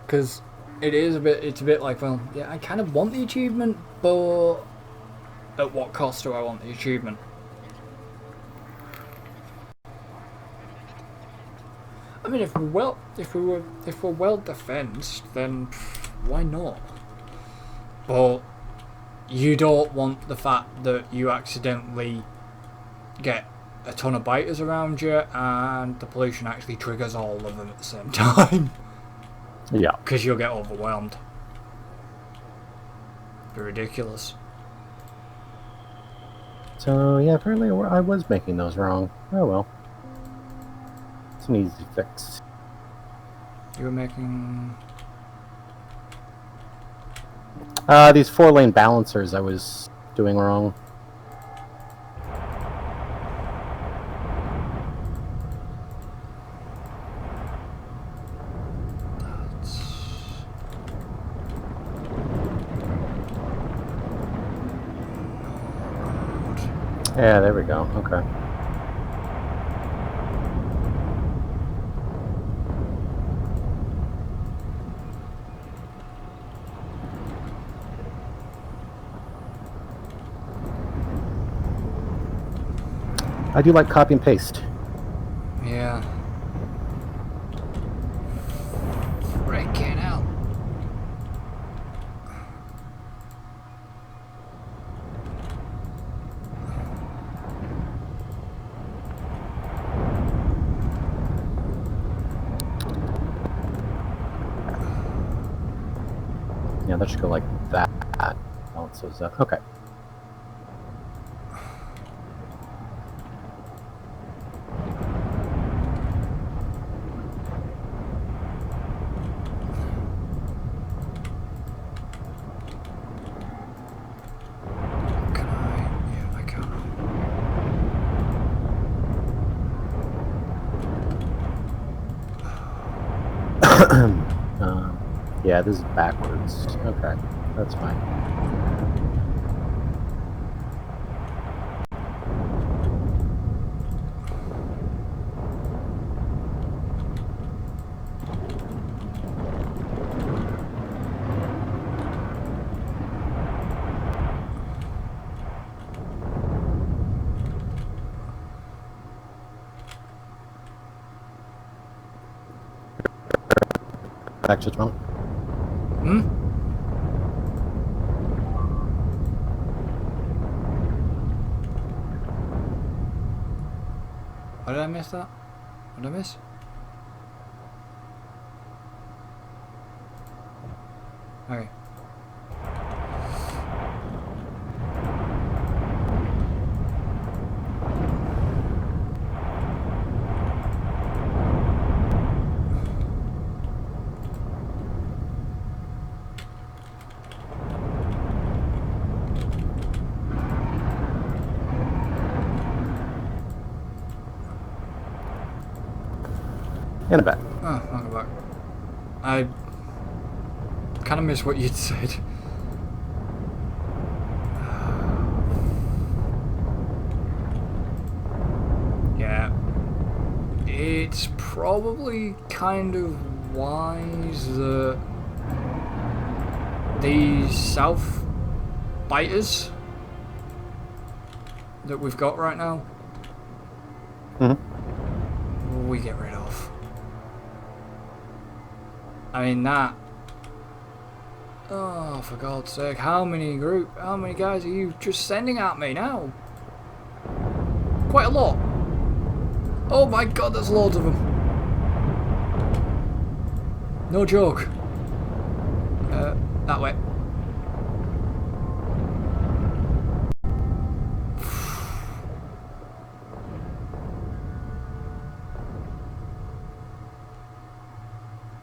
Because it's a bit like, well, yeah, I kind of want the achievement, but at what cost do I want the achievement? I mean, if we're well defensed, then why not? But you don't want the fact that you accidentally get a ton of biters around you and the pollution actually triggers all of them at the same time. Yeah. Because you'll get overwhelmed. Be ridiculous. So, yeah, apparently I was making those wrong. Oh well. It's an easy fix. You were making... These 4-lane balancers I was doing wrong. Yeah, there we go. Okay. I do like copy and paste. Yeah. Freaking hell. Yeah, that should go like that. Oh, so is that okay? Can I? Yeah, I can. Yeah, this is backwards. Okay, that's fine. Back to 12. What did I miss that? What did I miss? Okay. In a bit. Oh, I'll go back. I kind of missed what you'd said. Yeah. It's probably kind of wise that these south biters that we've got right now, we get rid of. I mean that. Oh, for God's sake! How many guys are you just sending at me now? Quite a lot. Oh my God, there's loads of them. No joke. That way.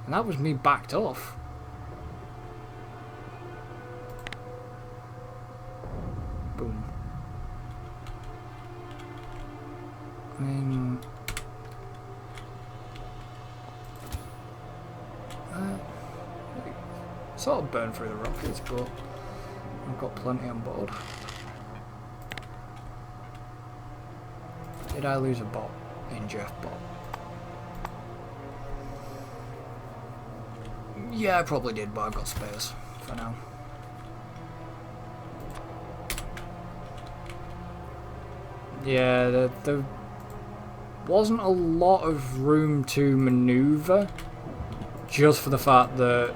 And that was me backed off. Boom. I mean... sort of burn through the rockets, but I've got plenty on board. Did I lose a bot in Jeff bot? Yeah, I probably did, but I've got space for now. Yeah, there wasn't a lot of room to maneuver, just for the fact that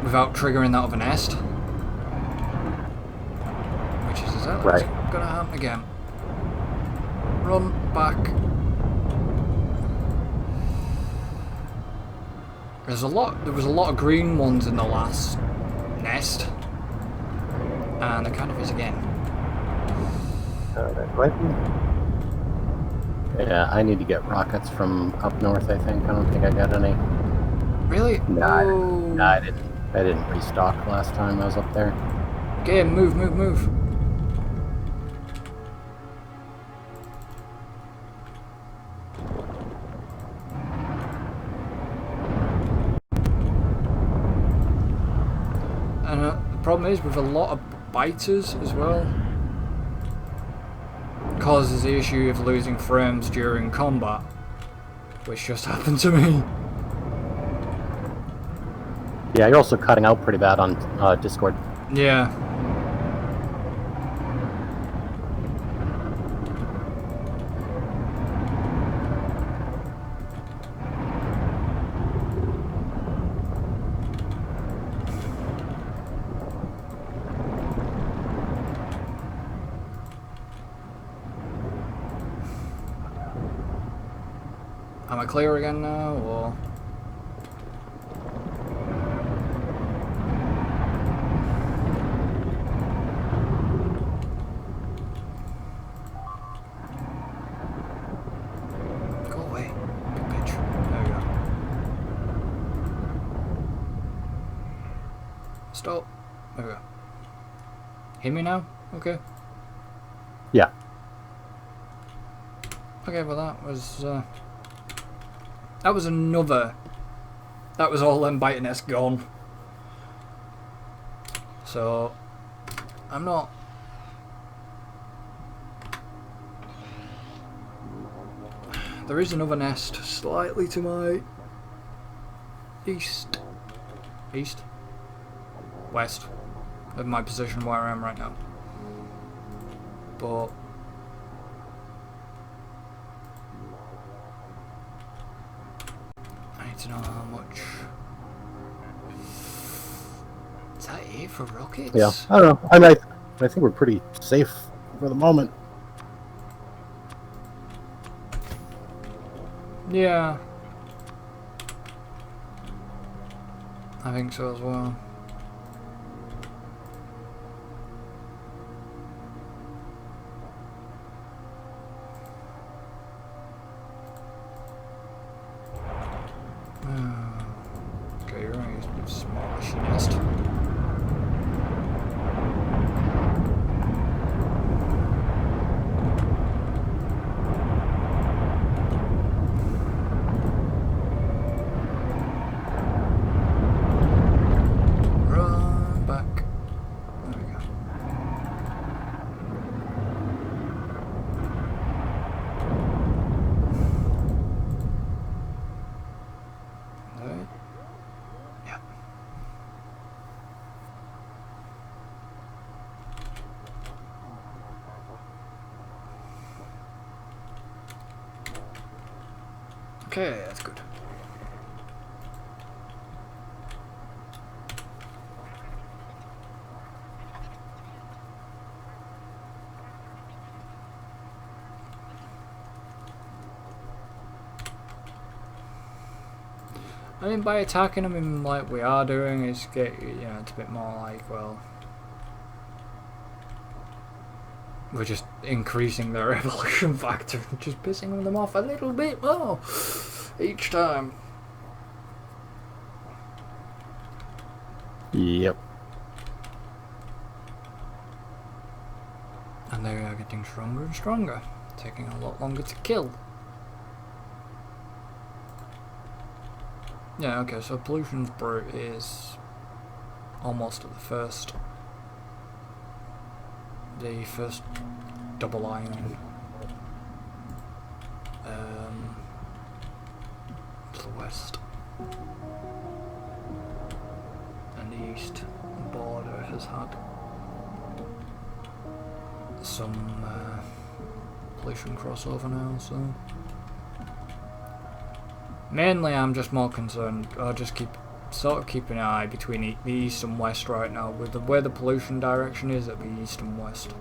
without triggering that other nest, which is exactly what's gonna happen again. Run back. There was a lot of green ones in the last nest, and there kind of is again. Yeah, I need to get rockets from up north, I think. I don't think I got any. Really? No, I didn't. I didn't restock last time I was up there. Game, move. And the problem is with a lot of biters as well, causes the issue of losing frames during combat, which just happened to me. Yeah, you're also cutting out pretty bad on Discord. Yeah. Am I clear again now, or...? Go away, big bitch. There we go. Stop. There we go. Hear me now? Okay. Yeah. Okay, well that was another... That was all them biting us gone. So... I'm not... There is another nest slightly to my... east? West of my position where I am right now. But... I need to know how much... Is that it for rockets? Yeah, I don't know. I think we're pretty safe for the moment. Yeah. I think so as well. Okay, you're only a small machinist. Run back. There we go. Right. Yeah. Okay, that's good. I mean, by attacking them in like we are doing, it's it's a bit more like, well, we're just increasing their evolution factor, just pissing them off a little bit more each time. Yep. And they are getting stronger and stronger, taking a lot longer to kill. Yeah, okay, so Pollution's Brute is almost at the first double iron. To the west. And the east border has had some pollution crossover now, so mainly I'm just more concerned. I'll just keep an eye between the east and west right now. With the where the pollution direction is, it'll be east and west.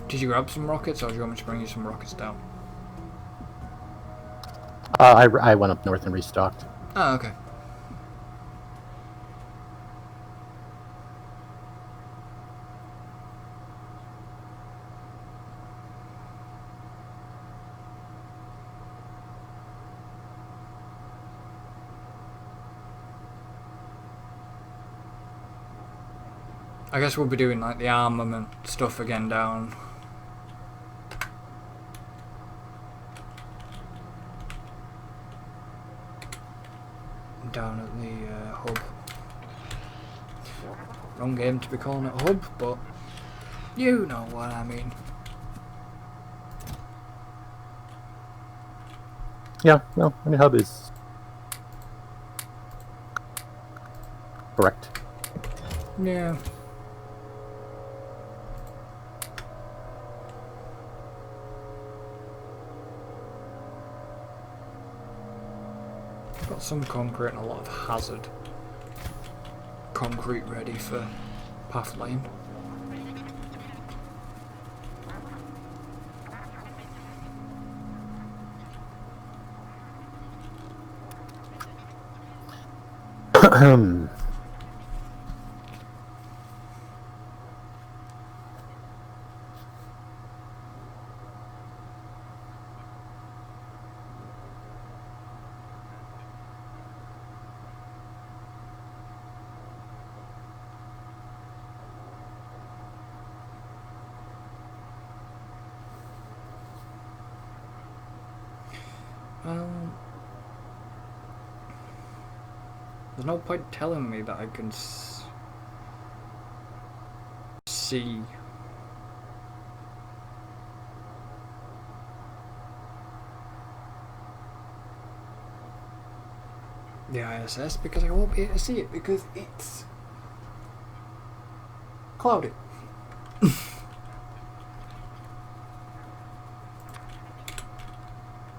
Did you grab some rockets, or do you want me to bring you some rockets down? I went up north and restocked. Oh, okay. I guess we'll be doing like the armament stuff again down at the hub. Wrong game to be calling it a hub, but you know what I mean. Yeah, no, I mean hub is correct. Yeah. Got some concrete and a lot of hazard concrete ready for path lane. There's no point telling me that I can see the ISS because I won't be able to see it because it's cloudy.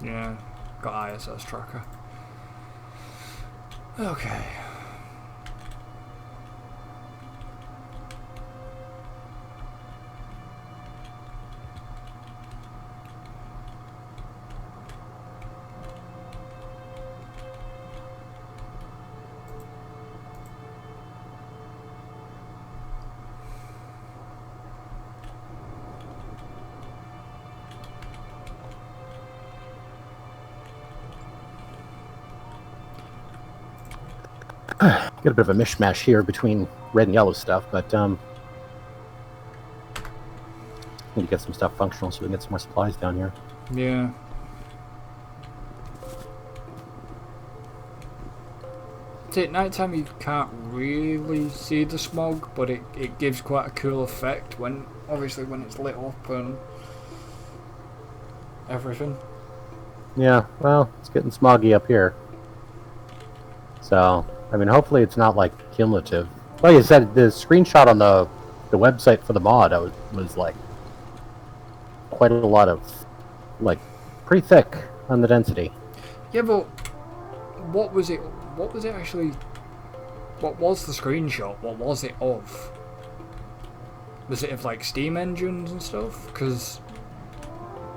Yeah, got ISS tracker. Okay. Get a bit of a mishmash here between red and yellow stuff, but need to get some stuff functional so we can get some more supplies down here. Yeah. At night time you can't really see the smog, but it gives quite a cool effect when obviously when it's lit up and everything. Yeah, well, it's getting smoggy up here. So, I mean, hopefully it's not like cumulative. Like I said, the screenshot on the website for the mod was like quite a lot of, like, pretty thick on the density. Yeah, but what was it? What was it actually? What was the screenshot? What was it of? Was it of like steam engines and stuff? Because,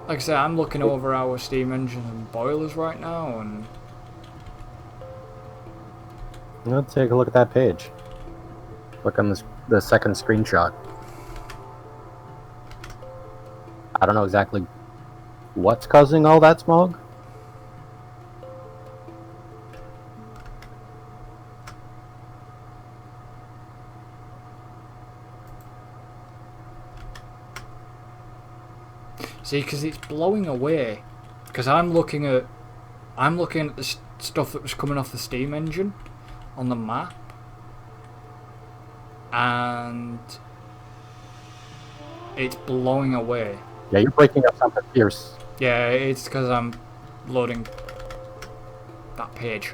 like I said, I'm looking over our steam engines and boilers right now, and let's take a look at that page. Look on the second screenshot. I don't know exactly what's causing all that smog. see, because it's blowing away. Because I'm looking at the stuff that was coming off the steam engine on the map, and it's blowing away. Yeah, you're breaking up something fierce. Yeah, it's because I'm loading that page.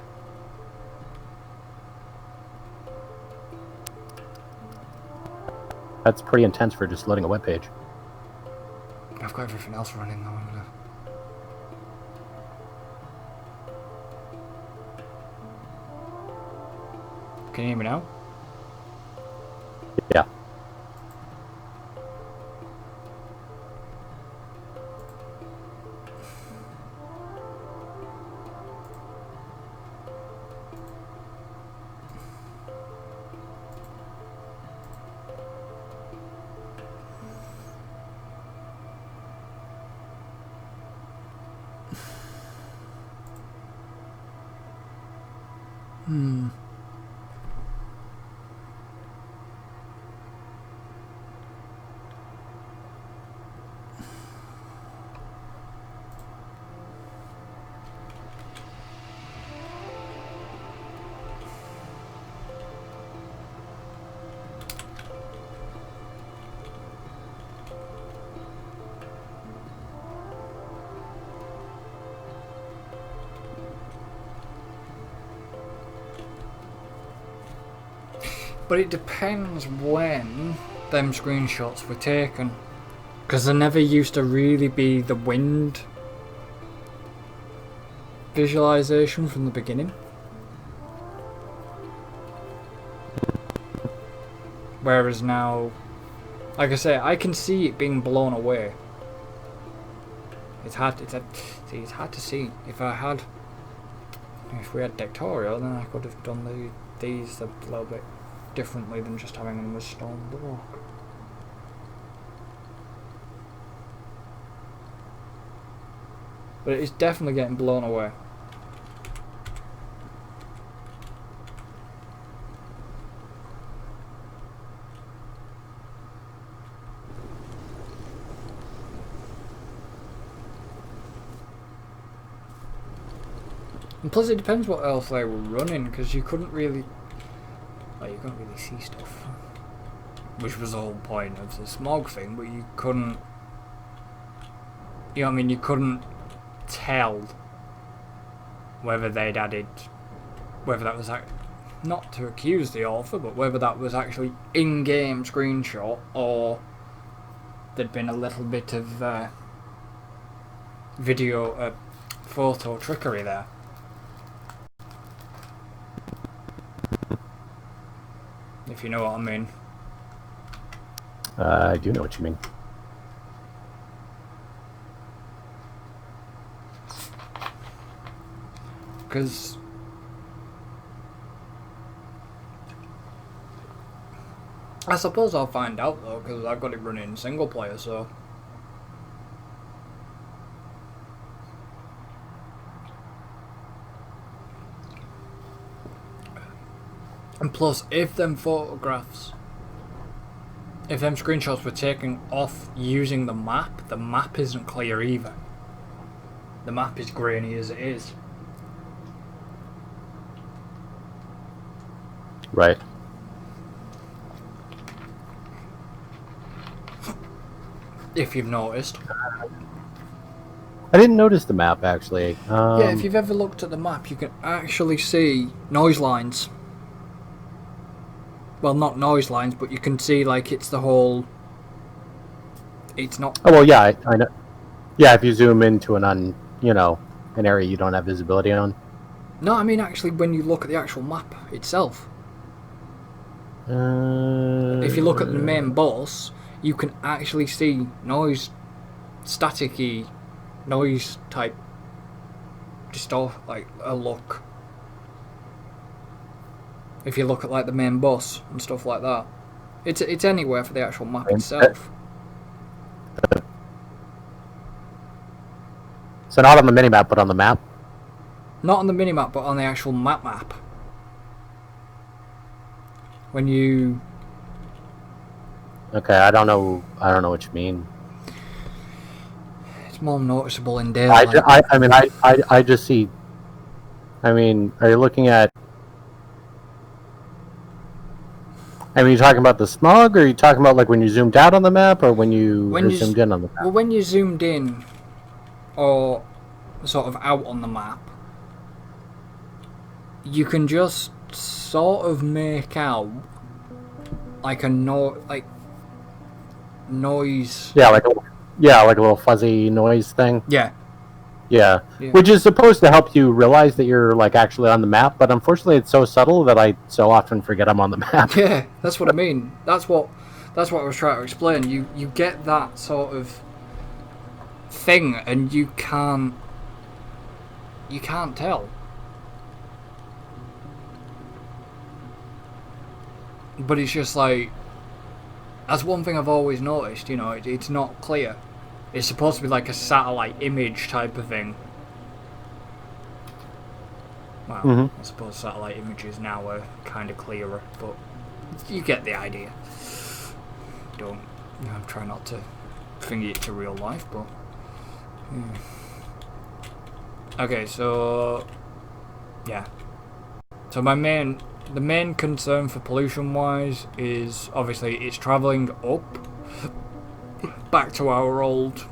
That's pretty intense for just loading a web page. I've got everything else running though. Can you hear me now? Yeah. But it depends when them screenshots were taken. Because there never used to really be the wind visualization from the beginning. Whereas now, like I say, I can see it being blown away. It's hard to see. If we had Factorio, then I could have done these a little bit differently than just having them with stone block. But it's definitely getting blown away. And plus it depends what else they were running, because you couldn't really... Like, you couldn't really see stuff. Which was the whole point of the smog thing, but you couldn't... You know what I mean? You couldn't tell whether they'd added... Whether that was... Not to accuse the author, but whether that was actually in-game screenshot, or there'd been a little bit of photo trickery there. If you know what I mean. I do know what you mean. Because I suppose I'll find out though, because I've got it running single player, so. And plus, if them photographs, if them screenshots were taken off using the map isn't clear either. The map is grainy as it is. Right. If you've noticed. I didn't notice the map, actually. Yeah, if you've ever looked at the map, you can actually see noise lines. Well, not noise lines, but you can see, like, it's the whole... It's not... Oh, well, yeah, I know. Yeah, if you zoom into an area you don't have visibility on. No, I mean, actually, when you look at the actual map itself. If you look at the main boss, you can actually see noise, staticky, noise type, like a look. If you look at like the main boss and stuff like that, it's anywhere for the actual map itself. So not on the minimap, but on the map. Not on the minimap, but on the actual map. When you... Okay, I don't know what you mean. It's more noticeable in daylight. I just see... I mean, are you looking at... I mean, you talking about the smog, or are you talking about like when you zoomed out on the map, or when you zoomed in on the map? Well, when you zoomed in, or sort of out on the map, you can just sort of make out like a noise. Yeah, like a little fuzzy noise thing. Yeah. Yeah, Yeah. which is supposed to help you realize that you're like actually on the map, but unfortunately, it's so subtle that I so often forget I'm on the map. Yeah, that's what I mean. That's what I was trying to explain. You get that sort of thing, and you can't tell. But it's just like, that's one thing I've always noticed. You know, it's not clear. It's supposed to be like a satellite image type of thing. Well, I suppose satellite images now are kind of clearer, but you get the idea. I'm trying not to finger it to real life, but yeah. Okay, so yeah. So the main concern for pollution wise is obviously it's travelling up back to our old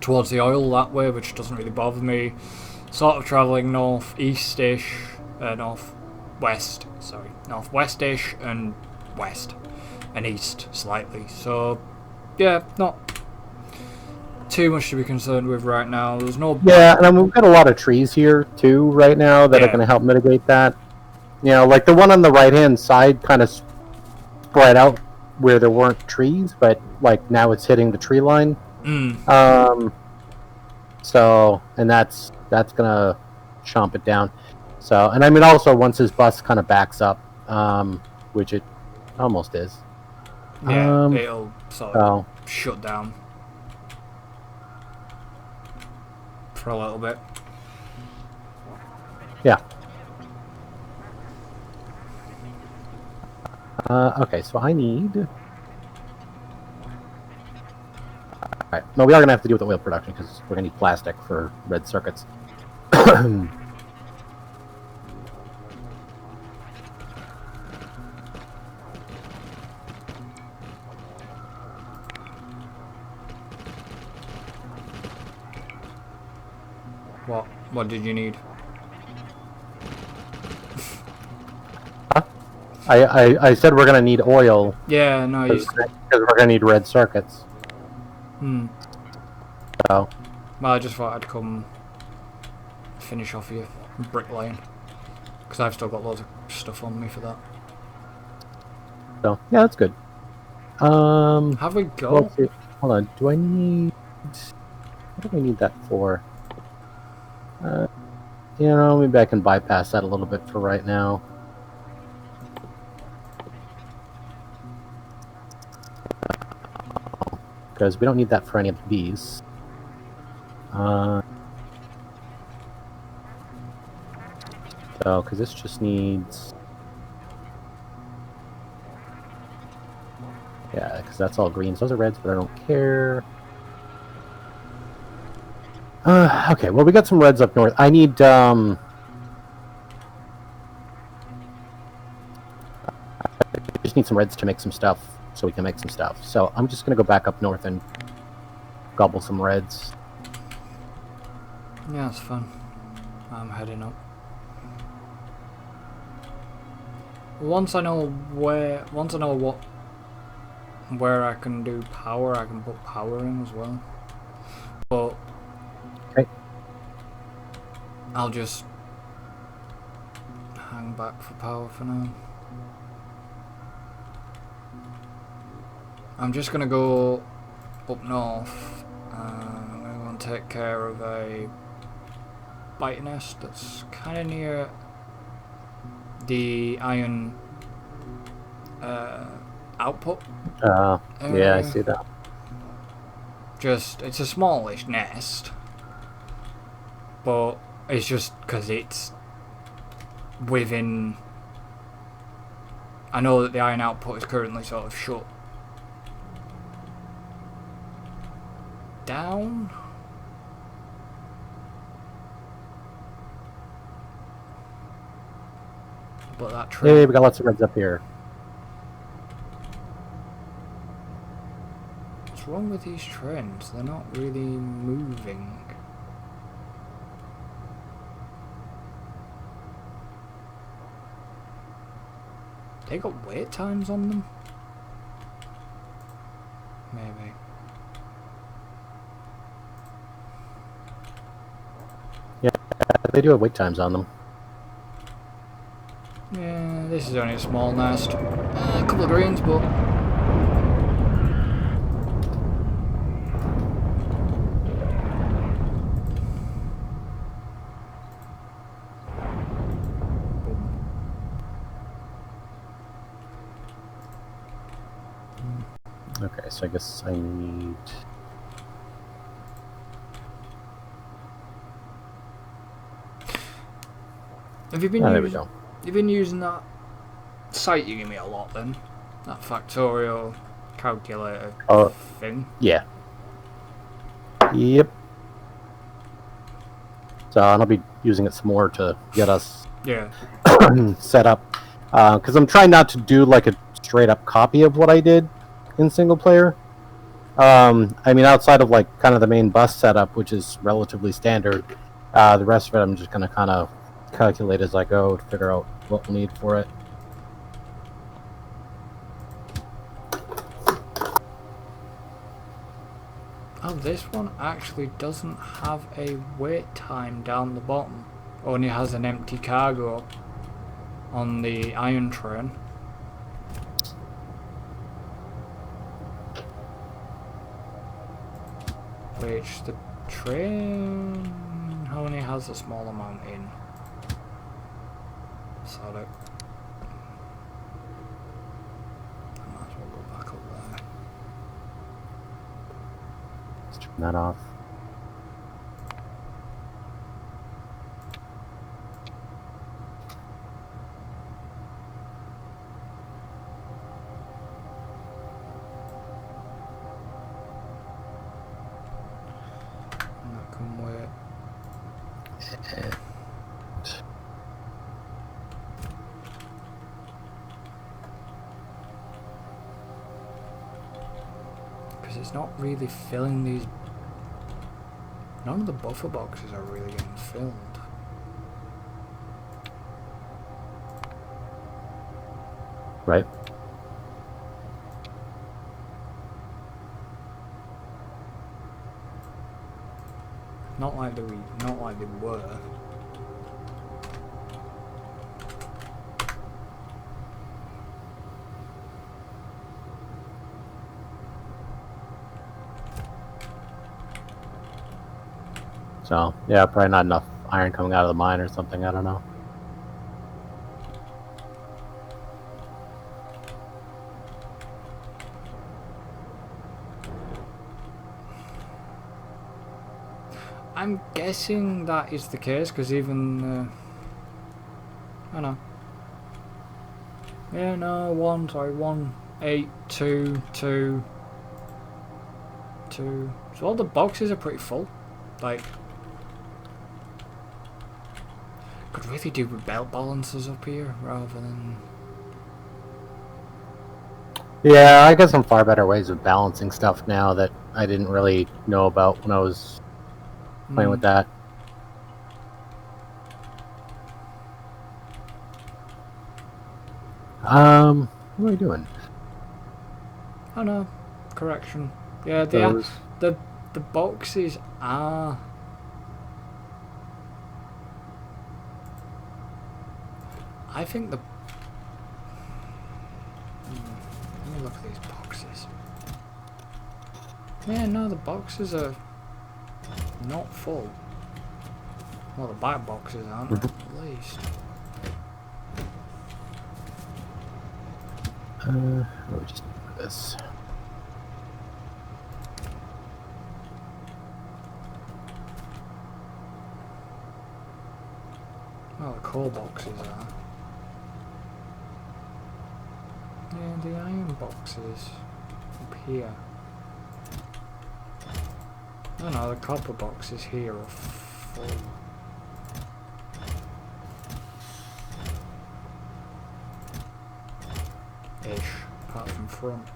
towards the oil that way, which doesn't really bother me. Sort of travelling northwestish and west and east slightly. So yeah, not too much to be concerned with right now. There's no and we've got a lot of trees here too right now that are going to help mitigate that. You know, like the one on the right hand side kind of spread out where there weren't trees, but like now it's hitting the tree line. So, and that's gonna chomp it down. So, and I mean also once his bus kind of backs up, which it almost is. Yeah, it'll sort of shut down for a little bit. Yeah. Okay, so I need. Alright, no, we are going to have to do with the oil production because we're going to need plastic for red circuits. What did you need? I said we're going to need oil. Yeah, no, because we're going to need red circuits. So. Well, I just thought I'd come finish off your bricklaying because I've still got loads of stuff on me for that. So yeah, that's good. Have we got? Well, hold on. Do I need? What do I need that for? You know, maybe I can bypass that a little bit for right now. Because we don't need that for any of these. So, because this just needs... Yeah, because that's all greens. Those are reds, but I don't care. Okay, well, we got some reds up north. I need, I just need some reds to make some stuff, so we can make some stuff. So I'm just going to go back up north and gobble some reds. Yeah, it's fun. I'm heading up. Once I know where I can do power, I can put power in as well. But okay. I'll just hang back for power for now. I'm just gonna go up north. I'm gonna go and take care of a bite nest that's kind of near the iron output. Yeah, I see that. It's a smallish nest, but it's just because it's within. I know that the iron output is currently sort of shut down. But that tree. Yeah, we got lots of reds up here. wrong with these trains? They're not really moving. They got wait times on them? Maybe. Yeah, they do have wait times on them. Yeah, this is only a small nest. A couple of greens, but... Okay, so I guess I need... Have you been there we go. You've been using that site you give me a lot then? That Factorio calculator thing? Yeah. Yep. So I'll be using it some more to get us set up. Because I'm trying not to do like a straight up copy of what I did in single player. I mean, outside of like kind of the main bus setup, which is relatively standard, the rest of it I'm just going to kind of calculate as I go to figure out what we'll need for it. Oh, this one actually doesn't have a wait time down the bottom. Only has an empty cargo on the iron train. Which the train only has a small amount in. Sorry. I might as well go back up there. Let's turn that off. And that can wait. Because it's not really filling these. None of the buffer boxes are really getting filled. Right. Not like they were. So, yeah, probably not enough iron coming out of the mine or something, I don't know. I'm guessing that is the case, because even... I know. Yeah, no, 1, 8, 2, 2, 2. So all the boxes are pretty full. Like... Could really do with belt balancers up here, rather than... Yeah, I got some far better ways of balancing stuff now that I didn't really know about when I was playing with that. What are we doing? Oh no, correction. Yeah, the boxes are... I think the... Let me look at these boxes. Yeah, no, the boxes are not full. Well, the back boxes aren't, at least. We'll just do this. Well, the coal boxes are. Yeah, the iron boxes up here. No, the copper boxes here are full. Ish, apart from front.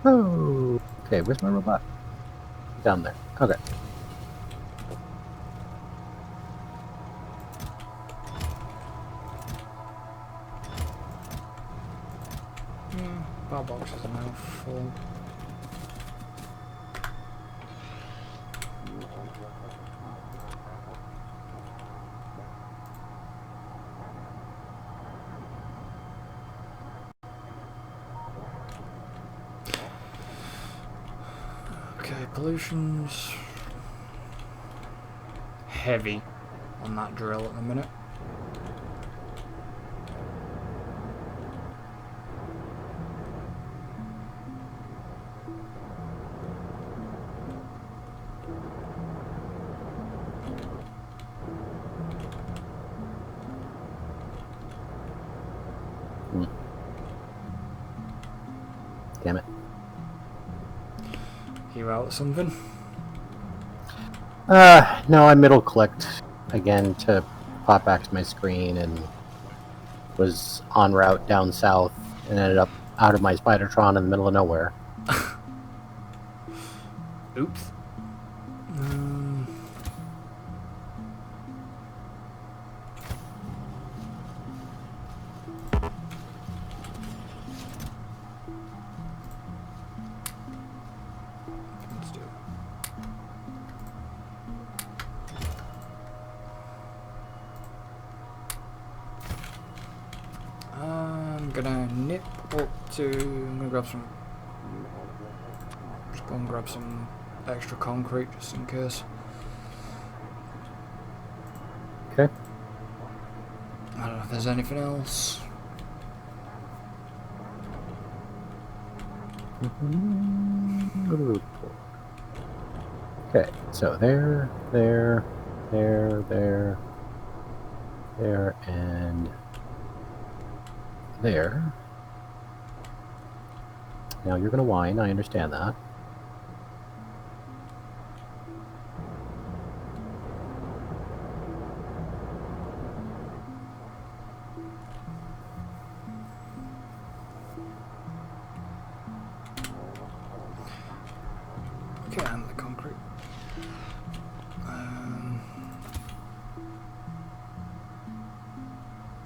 Oh, okay. Where's my robot? Down there. Okay. Power boxes are now full. Okay, pollution's heavy on that drill at the minute. Damn it. You out something? No, I middle clicked again to pop back to my screen and was en route down south and ended up out of my Spidertron in the middle of nowhere. Oops. Let's do it. I'm gonna nip up to. I'm gonna grab some. Just go and grab some extra concrete just in case. Okay. I don't know if there's anything else. Okay, so there, and there. Now you're gonna whine, I understand that. Okay, and the concrete.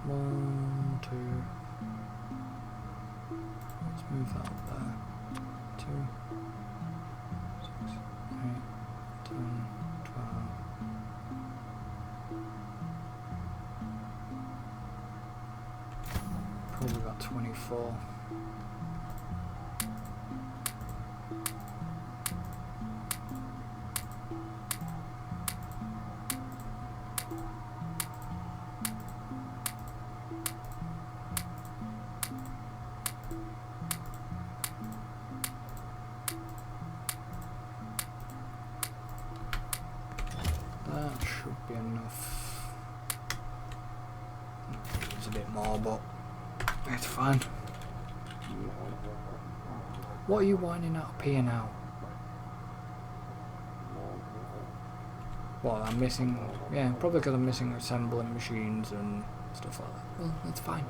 One, two. Let's move that up there. 2, 6, 8, 10, 12. Probably about 24. That should be enough. It's a bit more, but it's fine. What are you whining out up here now? What, I'm missing... Yeah, probably because I'm missing assembling machines and stuff like that. Well, that's fine.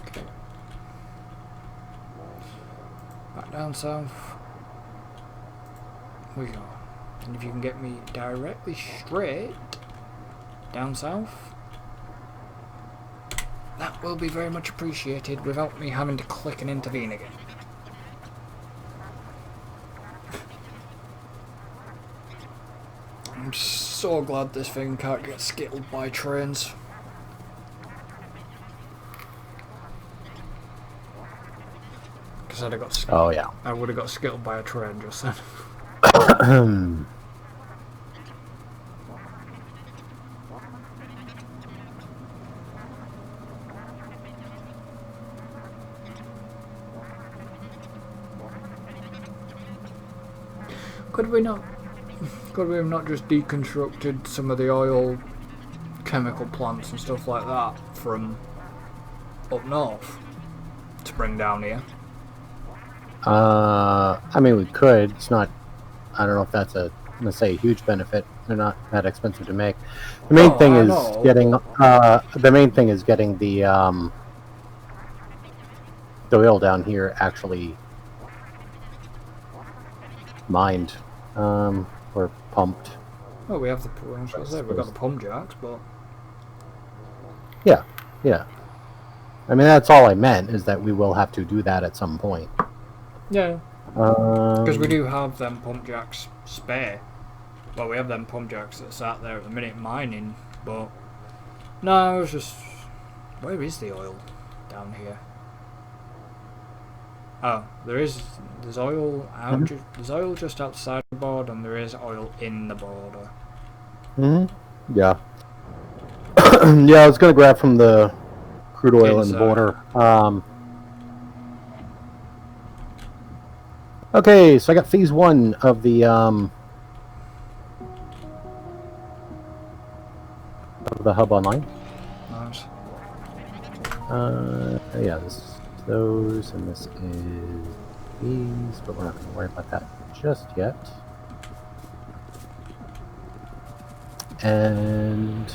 Okay. Back down south. We go. And if you can get me directly straight down south, that will be very much appreciated without me having to click and intervene again. I'm so glad this thing can't get skittled by trains. Because I'd have got Oh yeah. I would have got skittled by a train just then. Could we have not just deconstructed some of the oil chemical plants and stuff like that from up north to bring down here? I mean, we could. It's not. I don't know if that's let's say, a huge benefit. They're not that expensive to make. The main thing I is know, getting the oil down here actually mined or pumped. Oh, we have the. I was going to say we've got the pump jacks, but Yeah. I mean, that's all I meant, is that we will have to do that at some point. yeah, because we do have them pump jacks spare. Well, we have them pump jacks that sat there at the minute mining, but no, it's just where is the oil down here? Oh, there's oil out. Mm-hmm. There's oil just outside the border, and there is oil in the border. Yeah. Yeah, I was gonna grab from the crude oil in the border. Okay, so I got phase 1 of the hub online. Nice. Yeah, this is those, and this is these, but we're not going to worry about that just yet. And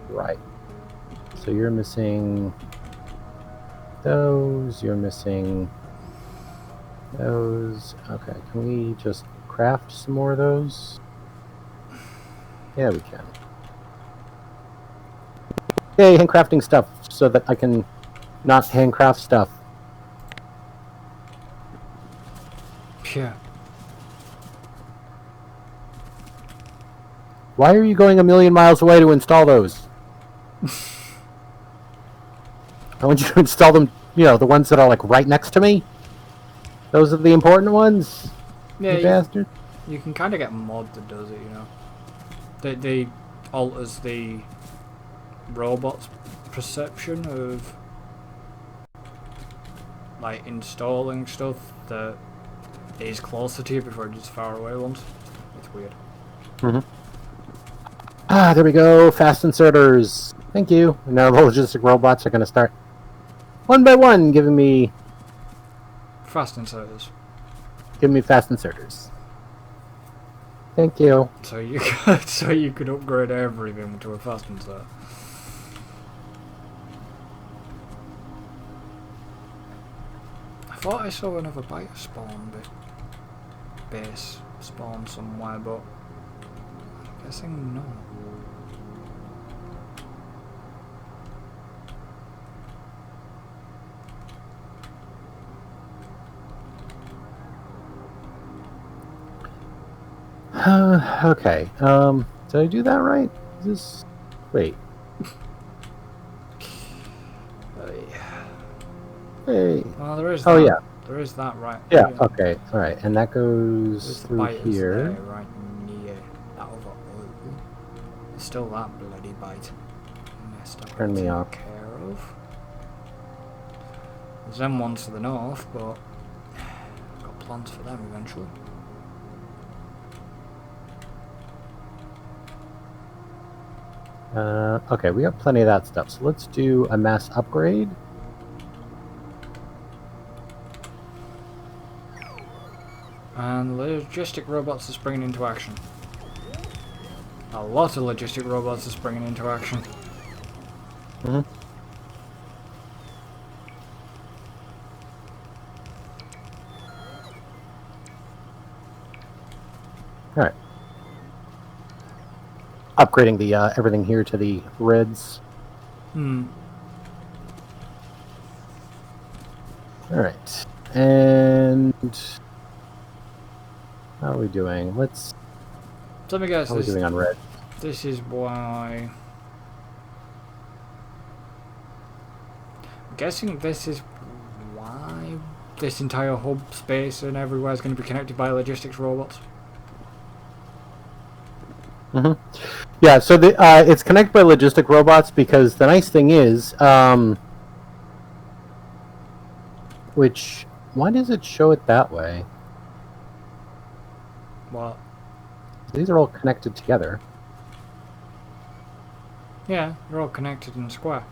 right. So you're missing those. You're missing those. Okay, can we just craft some more of those? Yeah, we can. Yay, handcrafting stuff, so that I can not handcraft stuff. Yeah. Why are you going a million miles away to install those? I want you to install them, the ones that are like right next to me. Those are the important ones. Yeah, you bastard. You can kind of get a mod that does it, They alters the robot's perception of like installing stuff that is closer to you before it does far away ones. It's weird. Ah, there we go. Fast inserters. Thank you. And now the logistic robots are going to start one by one giving me fast inserters. Give me fast inserters. Thank you. So you could upgrade everything to a fast insert. I thought I saw another bite spawn base spawn somewhere, but I'm guessing no. Okay. Did I do that right? Is this... Wait. Hey. Well, there is. Oh, that. yeah. There is that, right? Yeah. Okay. All right. And that goes through here. There, right near that other oil. There's still that bloody bite. Turn me off. Care of. There's them ones to the north, but I've got plans for them eventually. Okay, we got plenty of that stuff. So let's do a mass upgrade. And logistic robots are springing into action. A lot of logistic robots are springing into action. Alright. Upgrading the everything here to the reds. Alright. And how are we doing? Let's... Let me guess. How are we doing on red? This is why... I'm guessing this is why this entire hub space and everywhere is going to be connected by logistics robots. Yeah, so it's connected by logistic robots because the nice thing is, which... Why does it show it that way? What? These are all connected together. Yeah, they're all connected in a square.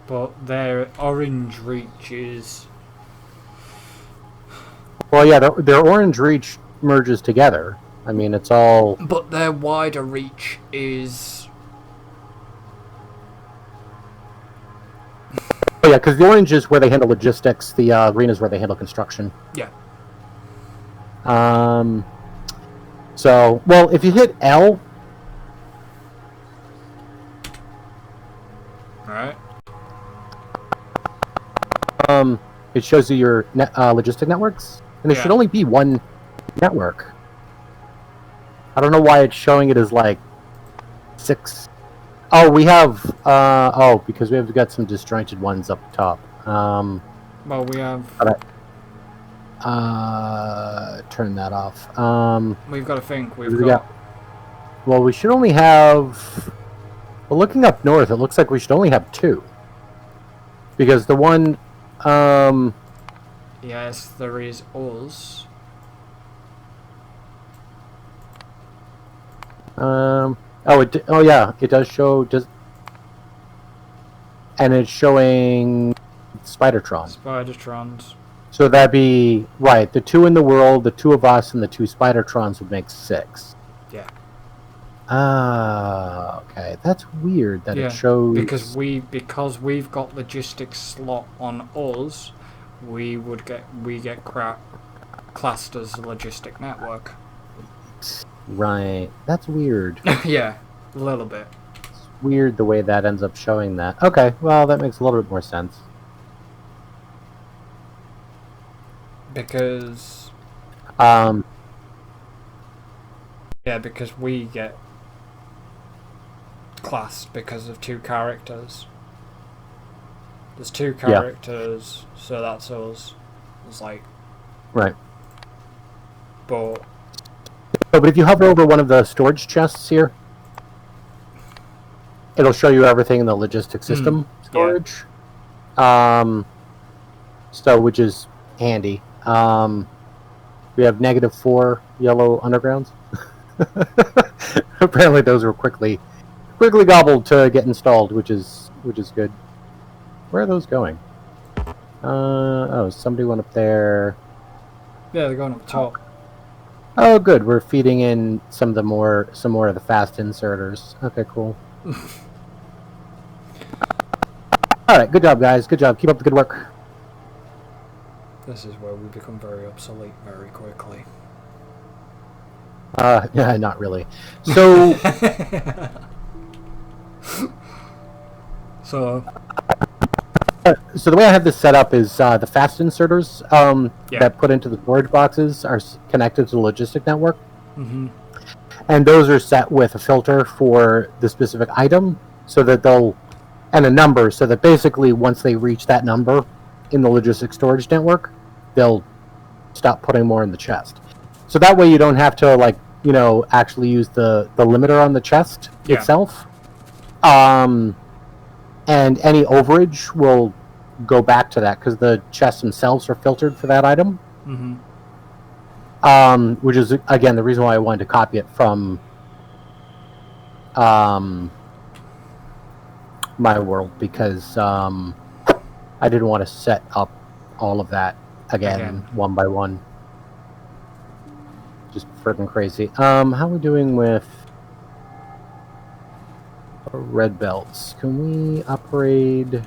But their orange reach is... Well, yeah, their orange reach merges together. I mean, it's all... But their wider reach is... Oh, yeah, because the orange is where they handle logistics. The green is where they handle construction. Yeah. So, well, if you hit L... Alright. It shows you your logistic networks. And there should only be one network. I don't know why it's showing it as, like, 6... Oh, we have... because we have got some disjointed ones up top. Well, we have... turn that off. We've got to think. We've got... Well, we should only have... Well, looking up north, it looks like we should only have 2. Because the one... Yes, there is us. Oh, yeah, it does show... And it's showing Spidertron. Spidertrons. So that'd be... Right, the 2 in the world, the 2 of us, and the 2 Spidertrons would make 6. Yeah. Okay. That's weird that it shows... Because we've got logistics slot on us, we get classed as a logistic network. Right. That's weird. Yeah, a little bit. It's weird the way that ends up showing that. Okay, well, that makes a little bit more sense. Because... Yeah, because we get classed because of 2 characters. There's 2 characters, so that's us. It's like... Right. But... Oh, but if you hover over one of the storage chests here, it'll show you everything in the logistics system storage. Yeah. So, which is handy. We have -4 yellow undergrounds. Apparently those were quickly gobbled to get installed, which is good. Where are those going? Somebody went up there. Yeah, they're going up top. Oh, good. We're feeding in some more of the fast inserters. Okay, cool. All right, good job, guys. Good job. Keep up the good work. This is where we become very obsolete very quickly. Yeah, not really. So, so the way I have this set up is the fast inserters that put into the storage boxes are connected to the logistic network. Mm-hmm. And those are set with a filter for the specific item, so that and a number, so that basically once they reach that number in the logistic storage network, they'll stop putting more in the chest. So that way you don't have to, like, actually use the limiter on the chest itself. And any overage will go back to that, because the chests themselves are filtered for that item. Mm-hmm. Which is, again, the reason why I wanted to copy it from my world, because I didn't want to set up all of that again. One by one. Just freaking crazy. How are we doing with red belts? Can we upgrade?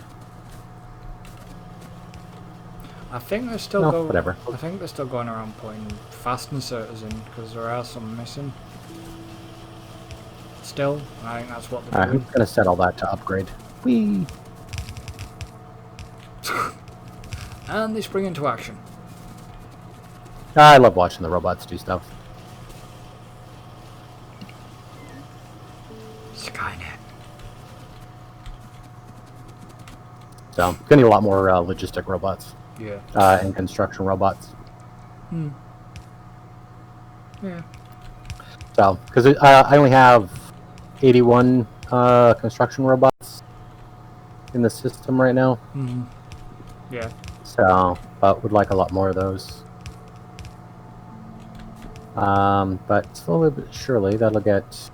I think they're still going. Whatever. I think they're still going around putting fast inserters in, because there are some missing. Still, I think that's what they're doing. I'm gonna set all that to upgrade. Whee! And they spring into action. I love watching the robots do stuff. Skynet. So, gonna need a lot more logistic robots. Yeah. And construction robots. Hmm. Yeah. So, because I only have 81 construction robots in the system right now. Mm-hmm. Yeah. So, but would like a lot more of those. But slowly but surely that'll get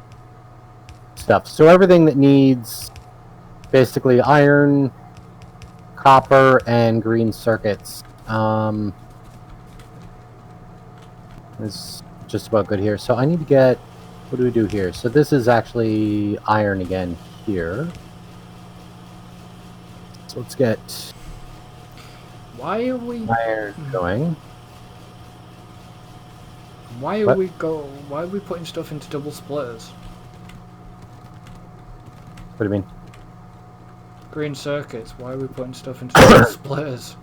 stuff. So everything that needs basically iron, copper, and green circuits is just about good here. So I need to get, what do we do here? So this is actually iron again here. So let's get Why are we? iron going. Why are What? Why are we putting stuff into double splitters? What do you mean? Green circuits. Why are we putting stuff into double splitters?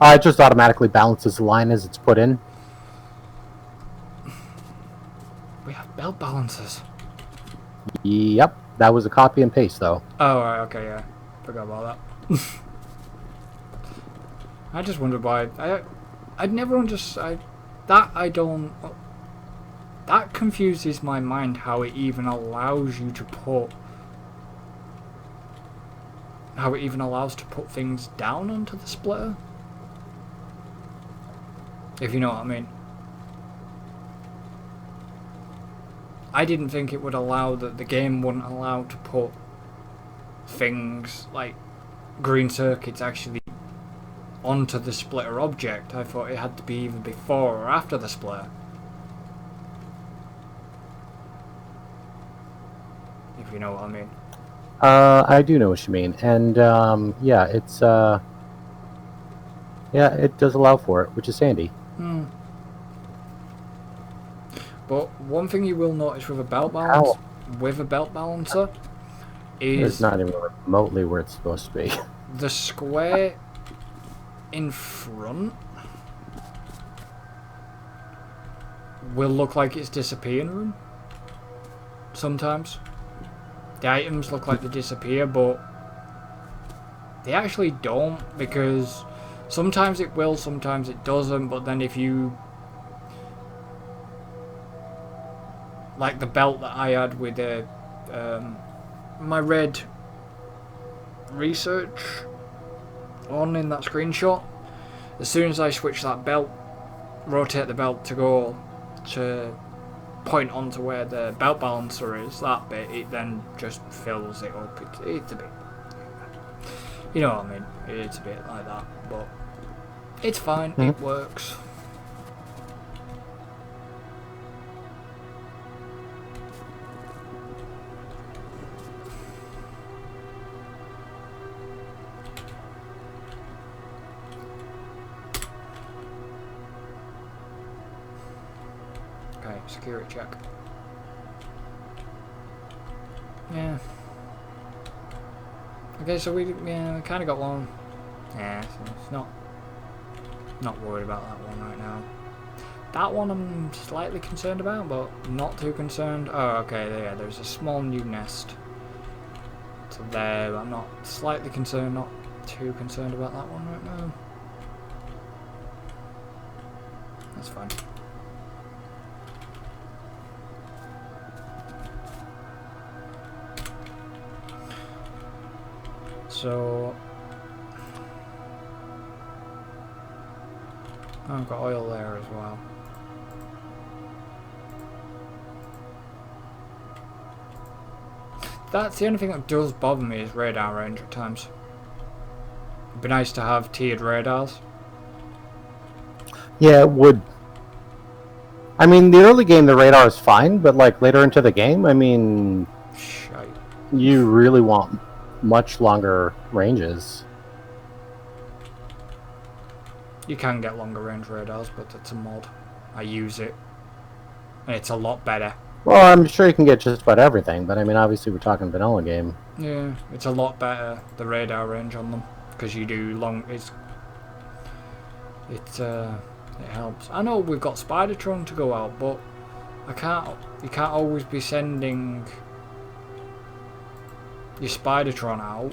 It just automatically balances the line as it's put in. We have belt balancers. Yep, that was a copy and paste though. Oh, right, okay, yeah. Forgot about that. I just wondered why. I'd never understood. That confuses my mind how it even allows you to put. How it even allows to put things down onto the splitter. If you know what I mean. I didn't think it would allow that the game wouldn't allow to put things like green circuits actually onto the splitter object. I thought it had to be either before or after the splitter. If you know what I mean. I do know what you mean, and yeah, it's yeah, it does allow for it, which is handy. But one thing you will notice with a belt balancer, It's is not even remotely where it's supposed to be. the square in front will look like it's disappearing sometimes. The items look like they disappear, but they actually don't, because sometimes it will, sometimes it doesn't. But then if you, like the belt that I had with my red research on in that screenshot, as soon as I switch that belt, rotate the belt to go to point onto where the belt balancer is, that bit, it then just fills it up. It's a bit, you know what I mean, it's a bit like that, but it's fine. It works. Okay, security check. Yeah. Okay, so we kind of got one. Yeah, so it's not worried about that one right now. That one I'm slightly concerned about, but not too concerned. Oh, okay, yeah, there's a small new nest. So there, I'm not slightly concerned, not too concerned about that one right now. That's fine. So I've got oil there as well. That's the only thing that does bother me is radar range at times. It'd be nice to have tiered radars. Yeah, it would. I mean, the early game, the radar is fine, but like later into the game, I mean, Shite. you really want much longer ranges. You can get longer range radars, but it's a mod. I use it, and it's a lot better. Well, I'm sure you can get just about everything, but I mean, obviously we're talking vanilla game. Yeah, it's a lot better, the radar range on them, because you do long. It helps. I know we've got Spidertron to go out, but you can't always be sending your Spidertron out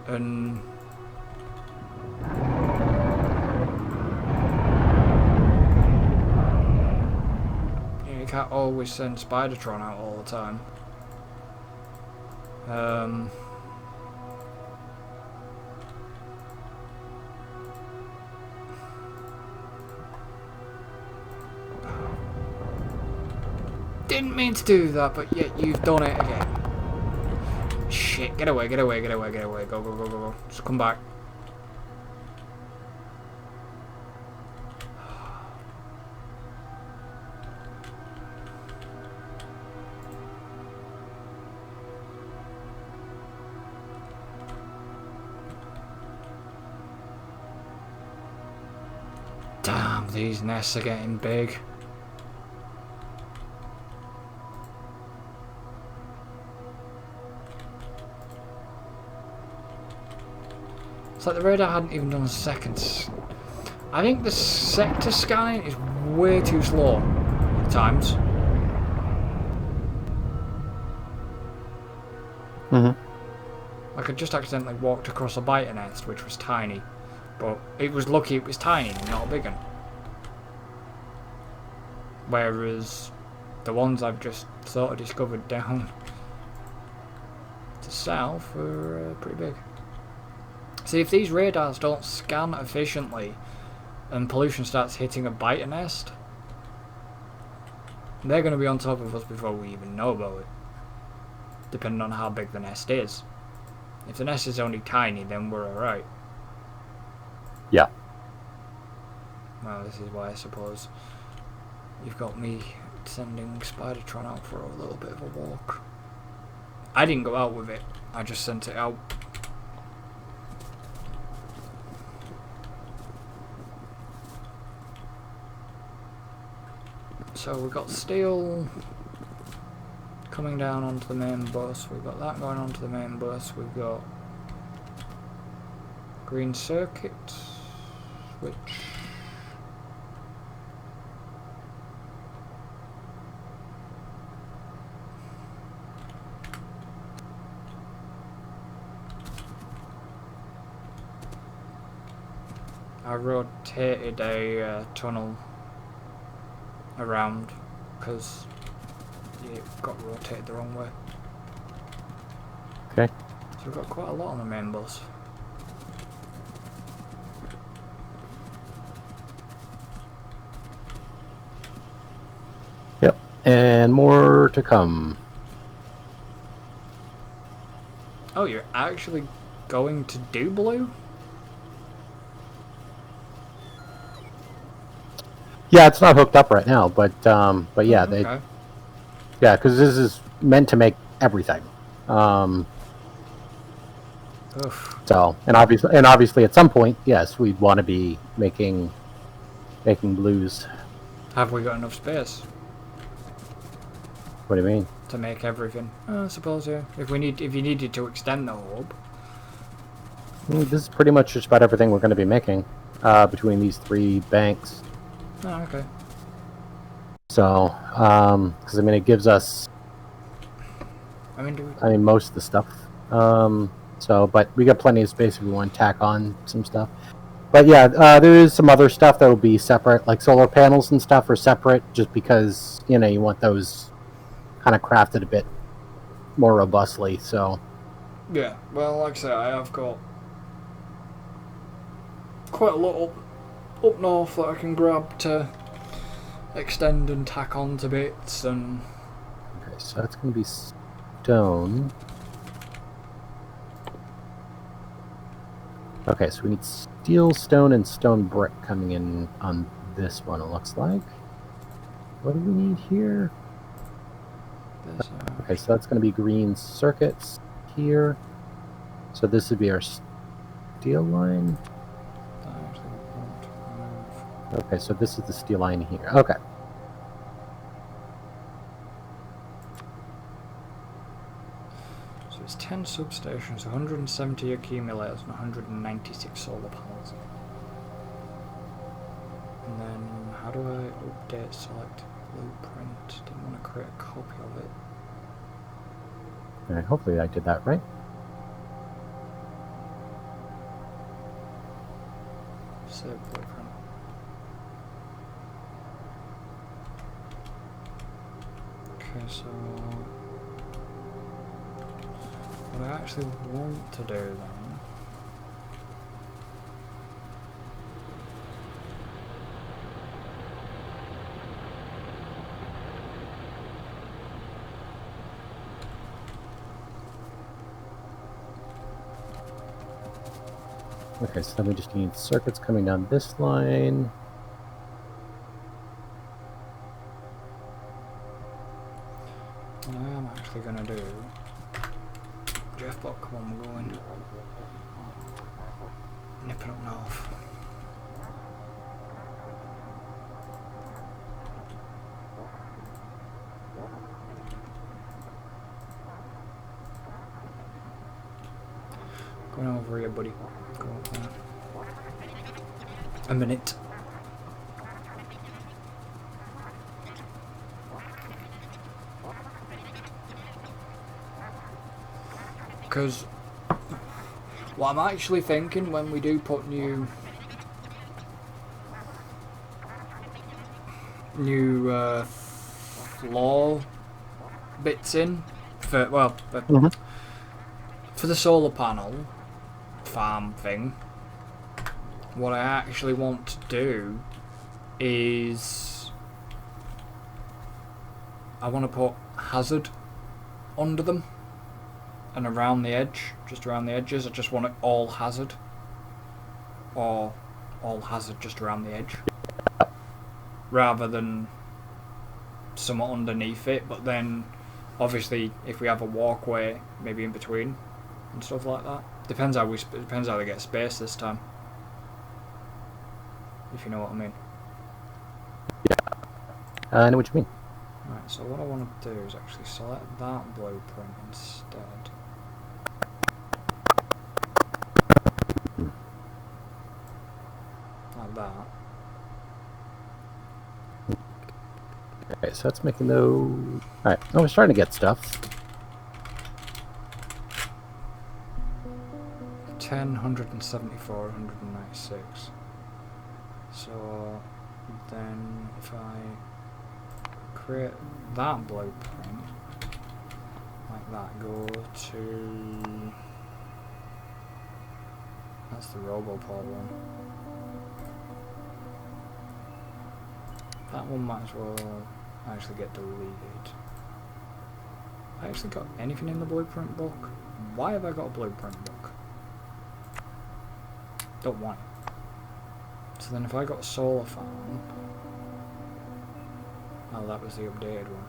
and you can't always send Spidertron out all the time. didn't mean to do that, but yet you've done it again. Shit, get away, get away, get away, get away. Go, go, go, go, go. Just come back. Damn, these nests are getting big. It's like the radar hadn't even done a second. I think the sector scanning is way too slow at times. Like I just accidentally walked across a biter nest, which was tiny. But it was lucky it was tiny, not a big one. Whereas the ones I've just sort of discovered down to south were pretty big. See, if these radars don't scan efficiently and pollution starts hitting a biter nest, they're going to be on top of us before we even know about it. Depending on how big the nest is. If the nest is only tiny, then we're alright. Yeah. Well, this is why I suppose you've got me sending Spidertron out for a little bit of a walk. I didn't go out with it, I just sent it out. So we've got steel coming down onto the main bus, we've got that going onto the main bus, we've got green circuit, which I rotated a tunnel around because it got rotated the wrong way. Okay. So we've got quite a lot on the main bus. Yep. And more to come. Oh, you're actually going to do blue? Yeah, it's not hooked up right now, but yeah, Okay. yeah, because this is meant to make everything. Oof. So, and obviously, at some point, yes, we'd want to be making blues. Have we got enough space What do you mean? to make everything? I suppose, yeah. If you needed to extend the hub. This is pretty much just about everything we're going to be making between these three banks. Oh, okay. So, because I mean, it gives us, I mean, most of the stuff. So, but we got plenty of space if we want to tack on some stuff. But yeah, there is some other stuff that will be separate, like solar panels and stuff are separate, just because you want those kind of crafted a bit more robustly. So. yeah. Well, like I say, I have got quite a lot up north that I can grab to extend and tack on to bits and. Okay, so that's going to be stone. Okay, so we need steel, stone, and stone brick coming in on this one, it looks like. What do we need here? Okay, so that's going to be green circuits here. So this would be our steel line. Okay, so this is the steel line here. Okay. So it's 10 substations, 170 accumulators, and 196 solar panels. And then, how do I update select blueprint? Didn't want to create a copy of it. Alright, hopefully I did that right. Save blueprint. Okay, so what I actually want to do then Okay, so then we just need circuits coming down this line. What I am actually going to do... Jeff, but come on, we're going. Nip it up north. Going over here, buddy. Go up there. A minute. Because what I'm actually thinking when we do put new floor bits in for for the solar panel farm thing, what I actually want to do is I want to put hazard under them and around the edge, just around the edges. I just want it all hazard, or all hazard just around the edge, rather than somewhat underneath it. But then obviously if we have a walkway maybe in between and stuff like that, depends how they get space this time, if you know what I mean. I know what you mean. Right, so what I want to do is actually select that blueprint instead. Like that. Okay, so that's making those... Alright, I was starting to get stuff. 10, 174, 196. So then if I create that blueprint, like that, go to... That's the Roboport one. That one might as well actually get deleted. I actually got anything in the blueprint book? Why have I got a blueprint book? Don't want it. So then if I got a solar farm... Oh, that was the updated one.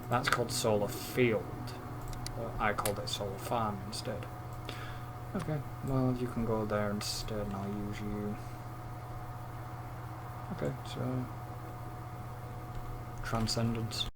That's called solar field. But I called it solar farm instead. Okay, well you can go there instead and I'll use you. Okay, so... Transcendence.